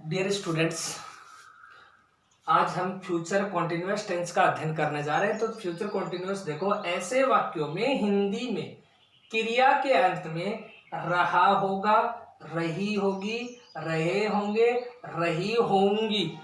Dear students, आज हम future continuous tense का अध्ययन करने जा रहे हैं। तो फ्यूचर कॉन्टिन्यूअस देखो, ऐसे वाक्यों में हिंदी में क्रिया के अंत में रहा होगा, रही होगी, रहे होंगे, रही होंगी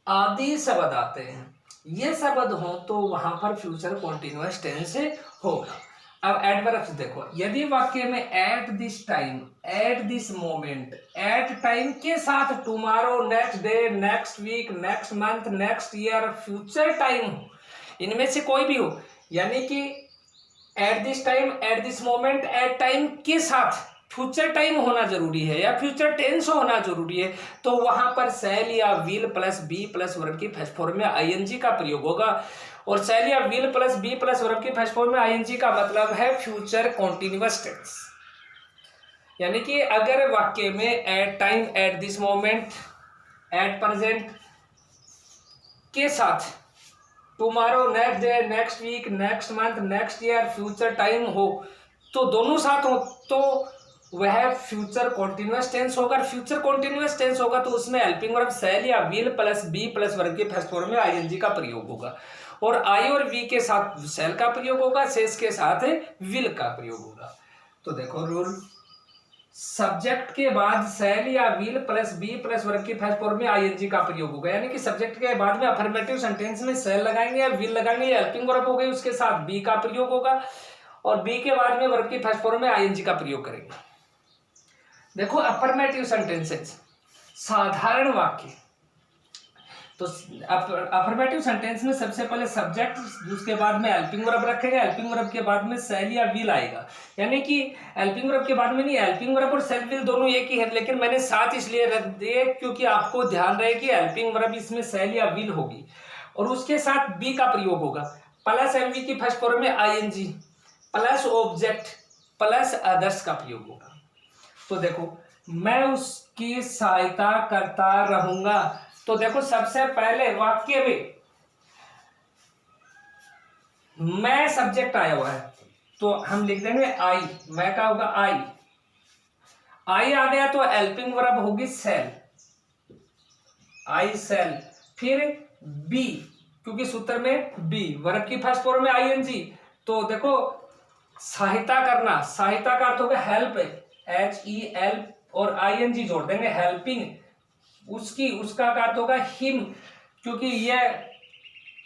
आदि शब्द आते हैं। ये शब्द हो तो वहां पर फ्यूचर कॉन्टिन्यूअस टेंस होगा। अब एडवर्ब्स देखो, यदि वाक्य में at this time, at this moment, at time के साथ tomorrow, next day, next week, next month, next year, future time हो, इनमें से कोई भी हो, यानी कि at this time, at this moment, at time के साथ फ्यूचर टाइम होना जरूरी है या फ्यूचर टेंस होना जरूरी है, तो वहां पर शैल या will plus be plus verb की फर्स्ट फॉर्म में आईएनजी का प्रयोग होगा। और शैल या will plus be plus verb की फर्स्ट फॉर्म में आईएनजी का मतलब है फ्यूचर कॉन्टिन्यूअस टेंस। यानी कि अगर वाक्य में at time, at this moment, at present के साथ tomorrow, next day, next week, next month, next year, future time हो, तो दोनों साथ हो तो वह फ्यूचर कॉन्टिन्यूअस टेंस होगा। फ्यूचर कॉन्टिन्यूअस टेंस होगा तो उसमें हेल्पिंग वर्ब शैल या will plus be plus verb के फर्स्ट फॉर्म में आईएनजी का प्रयोग होगा। और आई और वी के साथ शैल का प्रयोग होगा, शेष के साथ विल का प्रयोग होगा। तो देखो रूल, सब्जेक्ट के बाद शैल या will plus be plus verb की फर्स्ट फॉर्म में आईएनजी का प्रयोग होगा। यानी कि सब्जेक्ट के बाद में अफर्मेटिव सेंटेंस में शैल लगाएंगे या विल लगाएंगे, हेल्पिंग वर्ब हो गई, उसके साथ बी का प्रयोग होगा और बी के बाद में वर्ब की फर्स्ट फॉर्म में आईएनजी का प्रयोग करेंगे। देखो अफर्मेटिव सेंटेंसेस, साधारण वाक्य, तो अफर्मेटिव सेंटेंस में सबसे पहले सब्जेक्ट, उसके बाद में हेल्पिंग वर्ब रखेंगे, हेल्पिंग वर्ब के बाद में शैल या विल आएगा। यानी कि हेल्पिंग वर्ब के बाद में नहीं, हेल्पिंग वर्ब और शैल विल दोनों एक ही है, लेकिन मैंने साथ इसलिए रख दिए क्योंकि आपको ध्यान रहे कि हेल्पिंग वर्ब इसमें शैल या विल होगी और उसके साथ बी का प्रयोग होगा, प्लस एमवी की फर्स्ट फॉर्म में ING plus object plus others का प्रयोग होगा। तो देखो, मैं उसकी सहायता करता रहूंगा, तो देखो सबसे पहले वाक्य में मैं सब्जेक्ट आया हुआ है तो हम लिख देंगे आई, मैं का होगा आई, आई आ गया तो हेल्पिंग वर्ब होगी सेल, आई सेल, फिर बी, क्योंकि सूत्र में बी, वर्ब की फर्स्ट फॉर्म में आईएनजी, तो देखो सहायता करना, सहायता का अर्थ होगा हेल्प, HEL और आईएनजी जोड़ देंगे, हेल्पिंग, उसकी, उसका का अर्थ होगा हिम, क्योंकि यह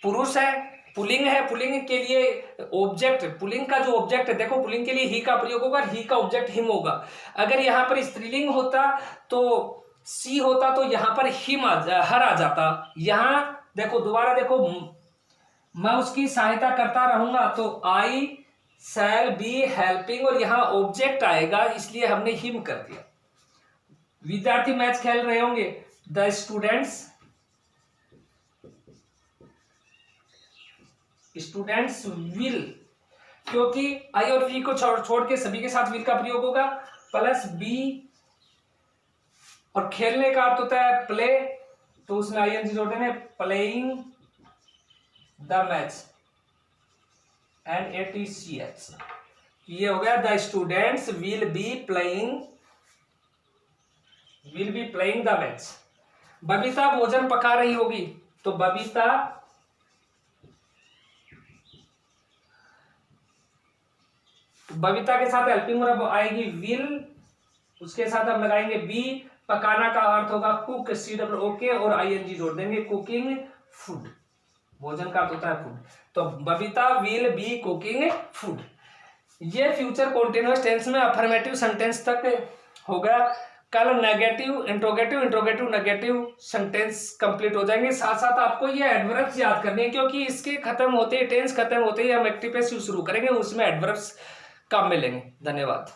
पुरुष है, पुलिंग है, पुलिंग के लिए ऑब्जेक्ट, पुलिंग का जो ऑब्जेक्ट है, देखो पुलिंग के लिए ही का प्रयोग होगा, ही का ऑब्जेक्ट हिम होगा। अगर यहाँ पर स्त्रीलिंग होता तो सी होता तो यहाँ पर हिम हर आ जाता। यहाँ देखो दोबारा देखो, मैं उसकी सहायता करता रहूंगा तो आई शैल बी हेल्पिंग और यहाँ ऑब्जेक्ट आएगा, इसलिए हमने हिम कर दिया। विद्यार्थी मैच खेल रहे होंगे, द स्टूडेंट्स विल, क्योंकि आई और वी को छोड़ के सभी के साथ विल का प्रयोग होगा, प्लस बी, और खेलने का अर्थ होता है प्ले, तो उसमें आईएनजी जोड़ देंगे, playing the match and ATCH, ये हो गया the students will be playing the match. Babita भोजन पका रही होगी, तो बबीता के साथ हेल्पिंग वर्ब आएगी विल, उसके साथ हम लगाएंगे बी, पकाना का अर्थ होगा कुक, COOK और आईएनजी जोड़ देंगे, कुकिंग फूड, भोजन का अर्थ होता है फूड, तो Babita will be cooking food. ये फ्यूचर कॉन्टिन्यूअस टेंस में अफर्मेटिव सेंटेंस तक हो गया। कल negative, interrogative, negative sentence complete हो जाएंगे। साथ साथ आपको ये एडवर्ब्स याद करने हैं, क्योंकि इसके खत्म होते ही, टेंस खत्म होते ही हम एक्टिव पैसिव शुरू करेंगे, उसमें एडवर्ब्स काम में लेंगे। धन्यवाद।